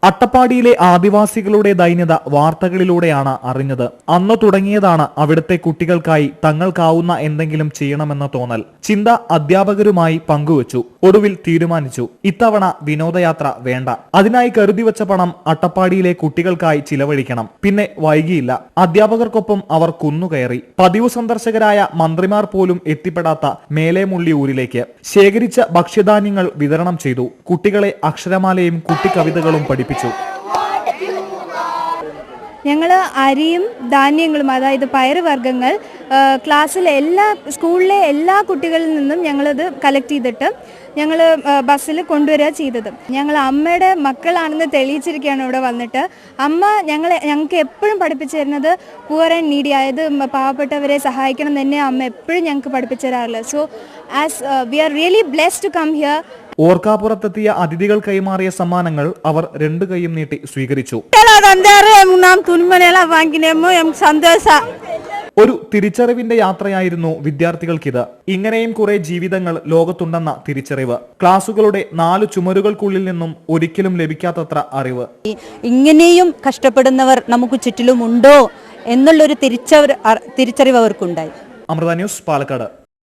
അട്ടപ്പാടിയിലെ ആദിവാസികളുടെ ദൈന്യത വാർത്തകളിലൂടെയാണ് അറിഞ്ഞത്. അന്ന് തുടങ്ങിയതാണ് അവിടുത്തെ കുട്ടികൾക്കായി തങ്ങൾക്കാവുന്ന എന്തെങ്കിലും ചെയ്യണമെന്ന തോന്നൽ. ചിന്ത അധ്യാപകരുമായി പങ്കുവച്ചു. ഒടുവിൽ തീരുമാനിച്ചു, ഇത്തവണ വിനോദയാത്ര വേണ്ട. അതിനായി കരുതിവച്ച പണം അട്ടപ്പാടിയിലെ കുട്ടികൾക്കായി ചിലവഴിക്കണം. പിന്നെ വൈകിയില്ല. അധ്യാപകർക്കൊപ്പം അവർ കുന്നുകയറി. പതിവ് സന്ദർശകരായ മന്ത്രിമാർ പോലും എത്തിപ്പെടാത്ത മേലേമുള്ളി ഊരിലേക്ക് ശേഖരിച്ച ഭക്ഷ്യധാന്യങ്ങൾ വിതരണം ചെയ്തു. കുട്ടികളെ അക്ഷരമാലയും കുട്ടിക്കവിതകളും പഠിപ്പിച്ചു. ഞങ്ങൾ അരിയും ധാന്യങ്ങളും, അതായത് പയറുവർഗ്ഗങ്ങൾ സ്കൂളിലെ എല്ലാ കുട്ടികളിൽ നിന്നും ഞങ്ങളത് കളക്ട് ചെയ്തിട്ട് ഞങ്ങൾ ബസ്സിൽ കൊണ്ടുവരിക ചെയ്തത്. ഞങ്ങൾ അമ്മയുടെ മക്കളാണെന്ന് തെളിയിച്ചിരിക്കുകയാണ് ഇവിടെ വന്നിട്ട്. അമ്മ ഞങ്ങൾക്ക് എപ്പോഴും പഠിപ്പിച്ചു തരുന്നത് പുവർ ആൻഡ് നീഡി, അതായത് പാവപ്പെട്ടവരെ സഹായിക്കണം തന്നെ അമ്മ എപ്പോഴും ഞങ്ങൾക്ക് പഠിപ്പിച്ചു തരാറുള്ളത്. So as we are really blessed to come here. ഓർക്കാപ്പുറത്തെത്തിയ അതിഥികൾ കൈമാറിയ സമ്മാനങ്ങൾ അവർ രണ്ടു കൈയും നീട്ടി സ്വീകരിച്ചു. ഒരു തിരിച്ചറിവിന്റെ യാത്രയായിരുന്നു വിദ്യാർത്ഥികൾക്കിത്. ഇങ്ങനെയും കുറെ ജീവിതങ്ങൾ ലോകത്തുണ്ടെന്ന തിരിച്ചറിവ്. ക്ലാസുകളുടെ 4 ചുമരുകൾക്കുള്ളിൽ നിന്നും ഒരിക്കലും ലഭിക്കാത്തത്ര അറിവ്. ഇങ്ങനെയും കഷ്ടപ്പെടുന്നവർ നമുക്ക് ചുറ്റിലുമുണ്ടോ എന്നുള്ളൊരു തിരിച്ചറിവ് അവർക്കുണ്ടായി. അമൃത ന്യൂസ്, പാലക്കാട്.